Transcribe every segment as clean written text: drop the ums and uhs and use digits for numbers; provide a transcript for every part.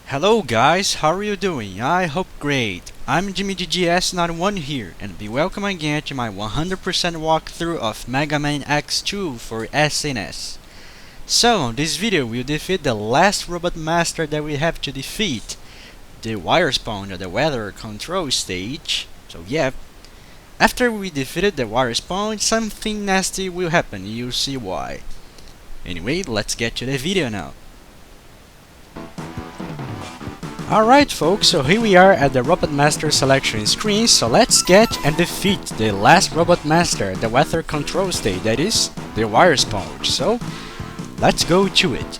Hello guys, how are you doing? I hope great. I'm JimmyGGS91 here, and be welcome again to my 100% walkthrough of Mega Man X2 for SNES. So, in this video we'll defeat the last robot master that we have to defeat, the wire sponge at the weather control stage. So yeah, after we defeated the wire sponge, something nasty will happen, you'll see why. Anyway, let's get to the video now. Alright folks, so here we are at the Robot Master selection screen, so let's get and defeat the last Robot Master at the weather control stage, that is, the wire sponge. So, let's go to it.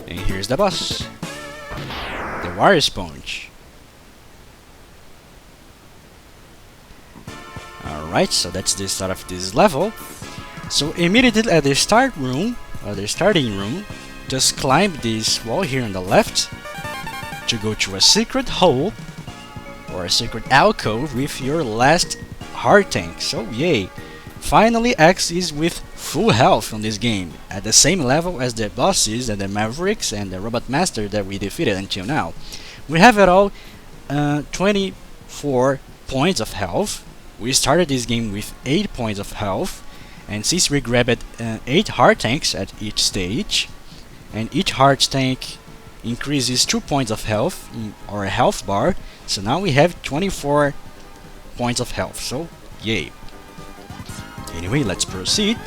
And here's the boss, the wire sponge. Alright, so that's the start of this level. So immediately at the starting room, just climb this wall here on the left to go to a secret hole or a secret alcove with your last heart tank. So yay! Finally X is with full health on this game, at the same level as the bosses and the Mavericks and the Robot Master that we defeated until now. We have it all 24 points of health. We started this game with 8 points of health. And since we grabbed 8 heart tanks at each stage, and each heart tank increases 2 points of health in our health bar, so now we have 24 points of health, so yay. Anyway, let's proceed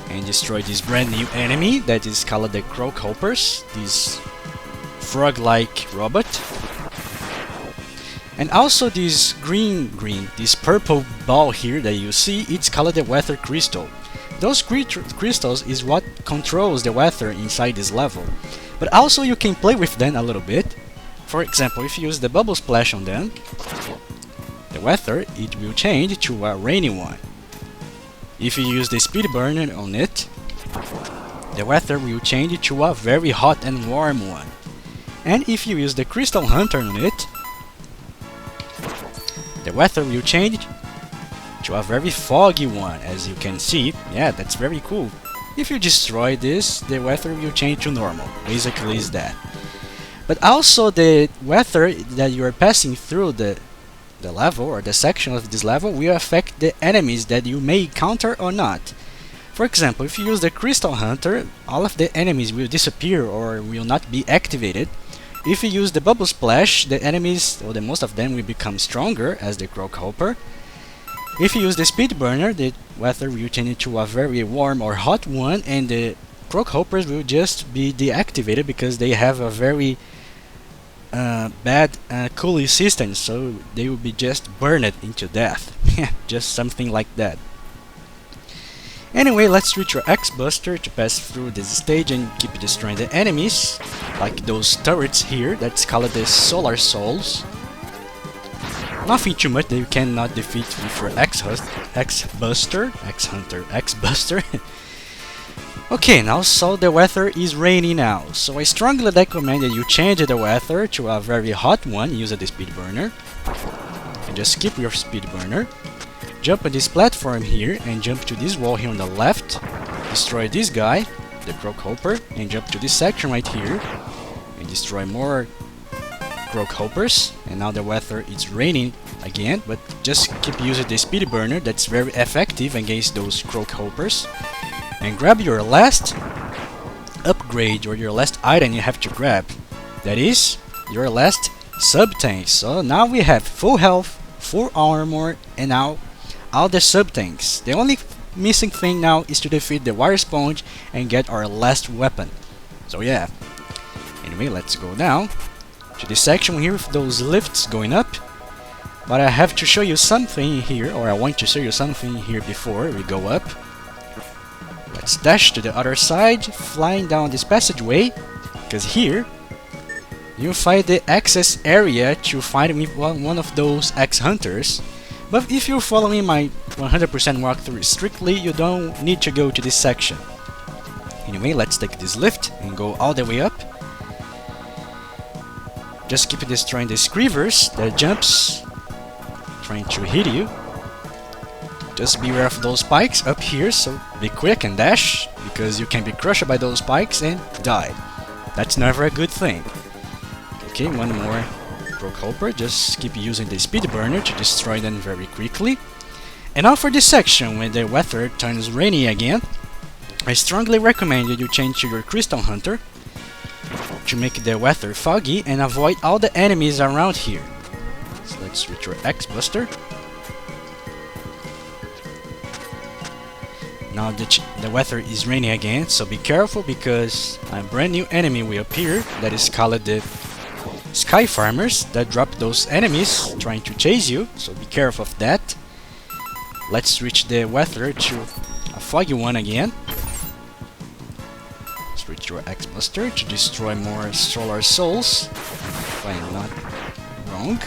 and destroy this brand new enemy that is called the Croak Hoppers, this frog-like robot. And also this this purple ball here that you see, it's called the weather crystal. Those crystals is what controls the weather inside this level. But also you can play with them a little bit. For example, if you use the bubble splash on them, the weather, it will change to a rainy one. If you use the speed burner on it, the weather will change to a very hot and warm one. And if you use the crystal hunter on it, the weather will change to a very foggy one, as you can see. Yeah, that's very cool. If you destroy this, the weather will change to normal. Basically is that. But also the weather that you are passing through the level or the section of this level will affect the enemies that you may encounter or not. For example, if you use the Crystal Hunter, all of the enemies will disappear or will not be activated. If you use the Bubble Splash, the enemies, or the most of them, will become stronger, as the Croak Hopper. If you use the Speed Burner, the weather will change into a very warm or hot one, and the Croak Hoppers will just be deactivated because they have a very bad cooling system, so they will be just burned into death. Just something like that. Anyway, let's reach our X-Buster to pass through this stage and keep destroying the enemies, like those turrets here, that's called the Solar Souls. Nothing too much that you cannot defeat with your X-Buster. Okay, now so the weather is rainy now, so I strongly recommend that you change the weather to a very hot one using the Speed Burner. And just skip your Speed Burner. Jump on this platform here and jump to this wall here on the left, destroy this guy, the Croak Hopper, and jump to this section right here and destroy more Croak Hoppers. And now the weather is raining again, but just keep using the Speed Burner, that's very effective against those Croak Hoppers. And grab your last upgrade or your last item you have to grab, that is your last sub-tank. So now we have full health, full armor, and now all the sub-tanks. The only missing thing now is to defeat the wire sponge and get our last weapon. So yeah. Anyway, let's go now to this section here with those lifts going up. But I have to show you something here, or I want to show you something here before we go up. Let's dash to the other side, flying down this passageway, because here you'll find the access area to find one of those X-Hunters. But if you're following my 100% walkthrough strictly, you don't need to go to this section. Anyway, let's take this lift and go all the way up. Just keep destroying the Screevers, the jumps, trying to hit you. Just beware of those spikes up here, so be quick and dash, because you can be crushed by those spikes and die. That's never a good thing. Okay, one more Pro Culprit, just keep using the Speed Burner to destroy them very quickly. And now for this section, when the weather turns rainy again, I strongly recommend that you change to your Crystal Hunter to make the weather foggy and avoid all the enemies around here. So let's switch your X-Buster. Now the weather is raining again, so be careful because a brand new enemy will appear that is called the Sky Farmers that drop those enemies trying to chase you, so be careful of that. Let's switch the weather to a foggy one again. Switch your X-Buster to destroy more Solar Souls, if I'm not wrong.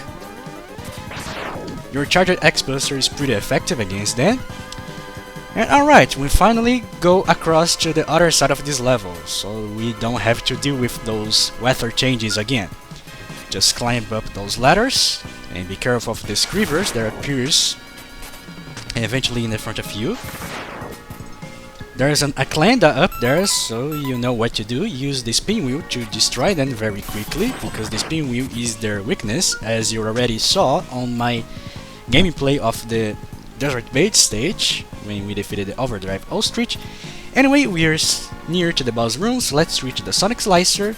Your charged X-Buster is pretty effective against them. And alright, we finally go across to the other side of this level, so we don't have to deal with those weather changes again. Just climb up those ladders, and be careful of the screevers that appears eventually in the front of you. There's an Aklanda up there, so you know what to do. Use the spin wheel to destroy them very quickly, because the spin wheel is their weakness, as you already saw on my gameplay of the Desert Bait stage, when we defeated the Overdrive Ostrich. Anyway, we're near to the boss room, so let's reach the Sonic Slicer,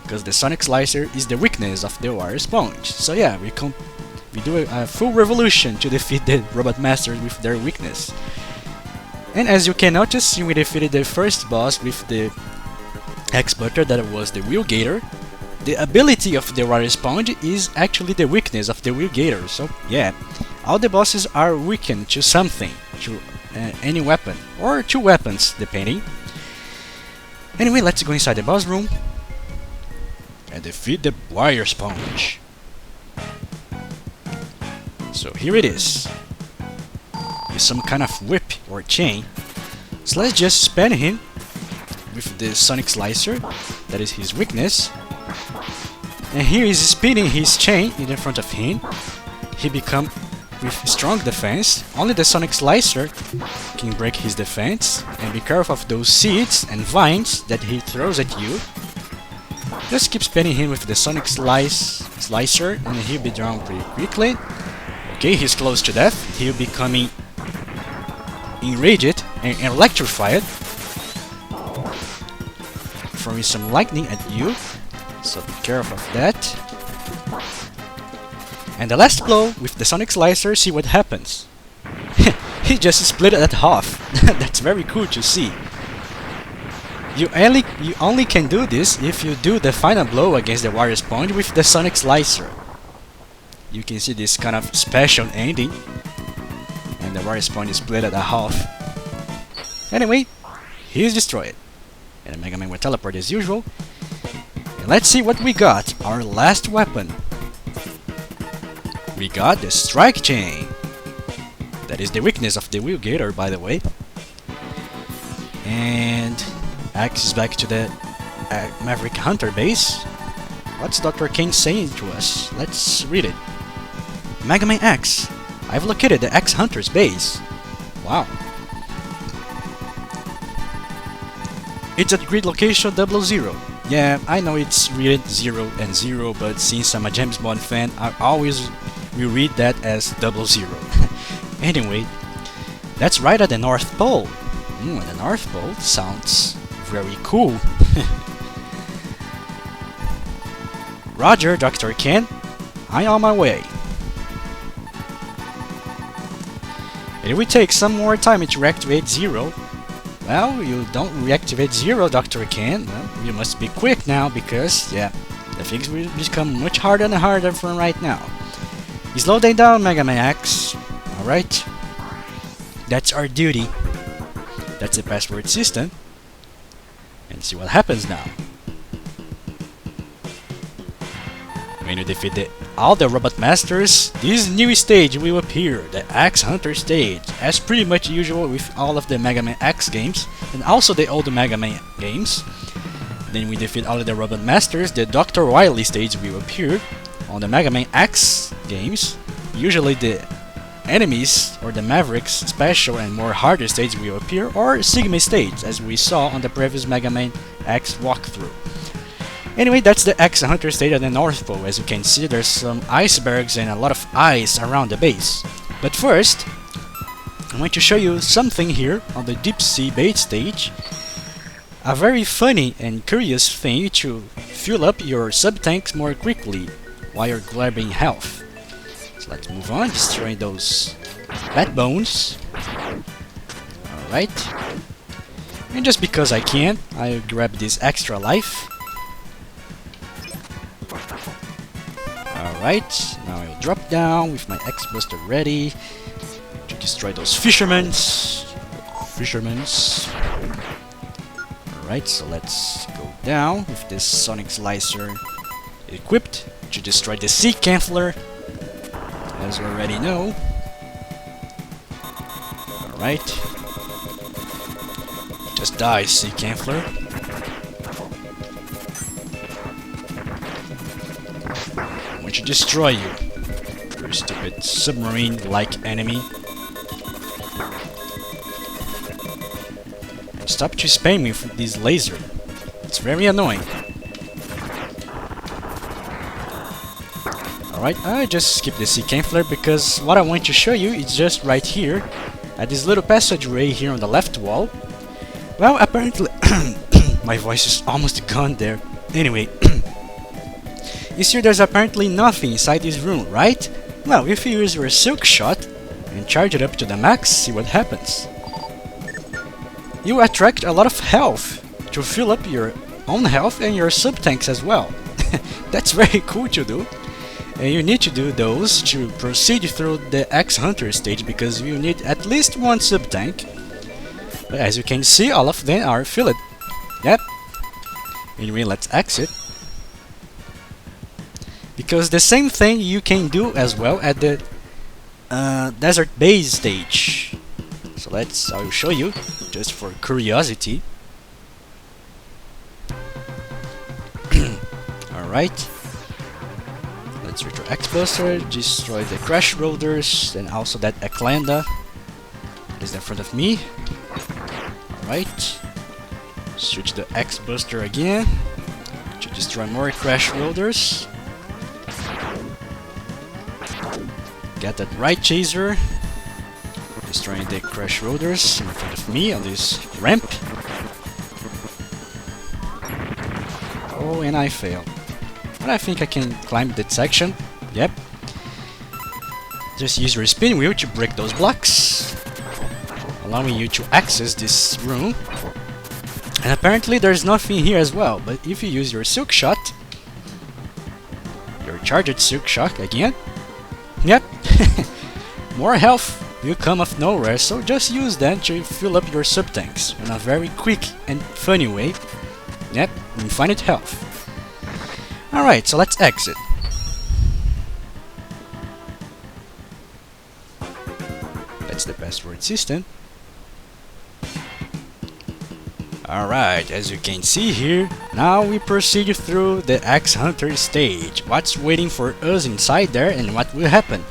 because the Sonic Slicer is the weakness of the Wire Sponge. So yeah, we do a full revolution to defeat the Robot Masters with their weakness. And as you can notice, we defeated the first boss with the X-Butter, that was the Wheel Gator. The ability of the Wire Sponge is actually the weakness of the Wheel Gator, so yeah. All the bosses are weakened to something, to any weapon, or two weapons, depending. Anyway, let's go inside the boss room and defeat the Wire Sponge. So here it is, with some kind of whip or chain. So let's just spam him with the Sonic Slicer, that is his weakness. And here he's spinning his chain in front of him. He becomes with strong defense. Only the Sonic Slicer can break his defense, and be careful of those seeds and vines that he throws at you. Just keep spinning him with the Sonic Slicer and he'll be down pretty quickly. Okay, he's close to death. He'll be coming enraged and electrified, throwing some lightning at you, so be careful of that. And the last blow with the Sonic Slicer, see what happens. He just split it at half. That's very cool to see. You only can do this if you do the final blow against the Wire Sponge with the Sonic Slicer. You can see this kind of special ending, and the Wire Sponge is split at a half. Anyway, he's destroyed, and the Mega Man will teleport as usual. And let's see what we got. Our last weapon. We got the Strike Chain. That is the weakness of the Wheel Gator, by the way. And Axe is back to the Maverick Hunter base. What's Dr. Kane saying to us? Let's read it. Mega Man X, I've located the X Hunter's base. Wow. It's at grid location 00. Yeah, I know it's read 0 and 0, but since I'm a James Bond fan, I always will read that as 00. Anyway, that's right at the North Pole. The North Pole sounds very cool. Roger, Dr. Ken. I'm on my way. It will take some more time to reactivate 0. Well, you don't reactivate 0, Dr. Ken. Well, you must be quick now because, yeah, the things will become much harder and harder from right now. Slow them down, Mega Man X. Alright. That's our duty. That's the password system. And see what happens now. When you defeat all the Robot Masters, this new stage will appear, the X Hunter stage, as pretty much usual with all of the Mega Man X games, and also the old Mega Man games. Then we defeat all of the Robot Masters, the Dr. Wily stage will appear on the Mega Man X games, usually the enemies or the Mavericks special and more harder stages will appear, or Sigma stage as we saw on the previous Mega Man X walkthrough. Anyway, that's the X Hunter stage at the North Pole. As you can see, there's some icebergs and a lot of ice around the base. But first, I want to show you something here on the Deep Sea Bait stage. A very funny and curious thing to fill up your sub-tanks more quickly while you're grabbing health. So let's move on, destroying those bat bones. Alright. And just because I can, I grab this extra life. Alright, now I'll drop down with my X-Buster ready to destroy those fishermens. Alright, so let's go down with this Sonic Slicer equipped to destroy the Sea Canceler, as you already know. Alright. Just die, Sea Canceler. I want to destroy you, you stupid submarine-like enemy. Stop to spam me with this laser. It's very annoying. Alright, I just skip the Sea Canceler because what I want to show you is just right here at this little passageway here on the left wall. Well, apparently my voice is almost gone there. Anyway, you see there's apparently nothing inside this room, right? Well, if you use your Silk Shot and charge it up to the max, see what happens. You attract a lot of health to fill up your own health and your sub-tanks as well. That's very cool to do. And you need to do those to proceed through the X Hunter stage because you need at least one sub-tank. But as you can see, all of them are filled. Yep. Anyway, let's exit. Because the same thing you can do as well at the Desert Base stage. So I will show you, just for curiosity. Alright. Let's retro X-Buster, destroy the Crash Roaders, and also that Eklanda is in front of me. Alright. Switch the X-Buster again to destroy more Crash Roaders. Get that right chaser, destroying the Crash Roaders in front of me on this ramp. Oh, and I failed. But I think I can climb that section. Yep. Just use your spin wheel to break those blocks, allowing you to access this room. And apparently there's nothing here as well, but if you use your Silk Shot, your charged Silk Shot again, yep, more health will come of nowhere, so just use that to fill up your sub-tanks in a very quick and funny way. Yep, infinite health. Alright, so let's exit. That's the password system. Alright, as you can see here, now we proceed through the X Hunter stage. What's waiting for us inside there and what will happen?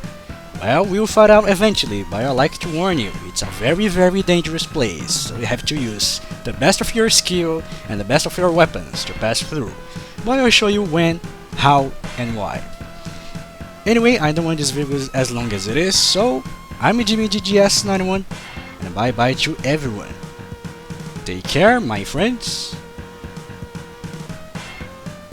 Well, we'll find out eventually, but I'd like to warn you, it's a very very dangerous place, so you have to use the best of your skill and the best of your weapons to pass through. But I'll show you when, how, and why. Anyway, I don't want this video as long as it is, so I'm Jimmy GGS91, and bye bye to everyone. Take care, my friends.